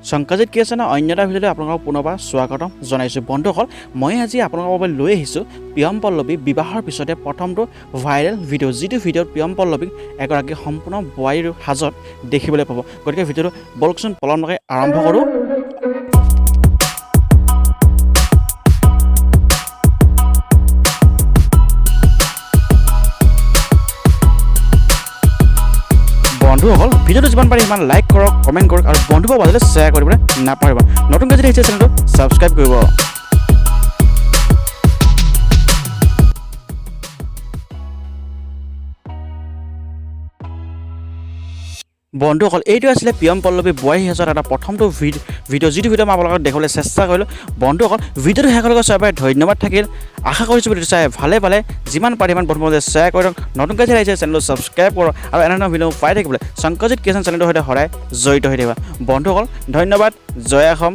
শংকাজিত কি আছে না অন্য এটা ভিডিঅ'লৈ আপোনালোকক পুনৰবাৰ স্বাগতম জনাইছোঁ বন্ধুসকল মই আজি আপোনালোকৰ বাবে লৈ আহিছোঁ প্ৰিয়ম পল্লৱী বিবাহৰ পিছতে প্ৰথমটো ভাইৰেল ভিডিঅ' যিটো ভিডিঅ'ত প্ৰিয়ম পল্লৱীক এগৰাকী সম্পূৰ্ণ বোৱাৰীৰ সাজত দেখিবলৈ পাব গতিকে ভিডিঅ'টো বলকচোন পলম নকৰি আৰম্ভ কৰোঁ বন্ধুসকল ভিডিঅ'টো যিমান পাৰি সিমান লাইক কৰক কমেণ্ট কৰক আৰু বন্ধুবোৰ মাজলৈ শ্বেয়াৰ কৰিবলৈ নাপাহৰিব নতুনকৈ যদি আহিছে চেনেলটো ছাবস্ক্ৰাইব কৰিব বন্ধুসকল এইটো আছিলে প্ৰিয়ম পল্লৱী বোৱাৰী সাজত এটা প্ৰথমটো ভিডিঅ' যিটো ভিডিঅ' মই আপোনালোকক দেখুৱাবলৈ চেষ্টা কৰিলোঁ বন্ধুসকল ভিডিঅ'টো শেষলৈকে চাই পাই ধন্যবাদ থাকিল আশা কৰিছোঁ ভিডিঅ'টো চাই ভালে পালে যিমান পাৰে সিমান বন্ধুৰ মাজত শ্বেয়াৰ কৰক নতুনকৈ যদি আহিছে চেনেলটো ছাবস্ক্ৰাইব কৰক আৰু এনে ধৰণৰ ভিডিঅ' পাই থাকিবলৈ শংকৰজিত কিচেন চেনেলটোৰ সৈতে সদায় জড়িত হৈ থাকিবা বন্ধুসকল ধন্যবাদ জয় অসম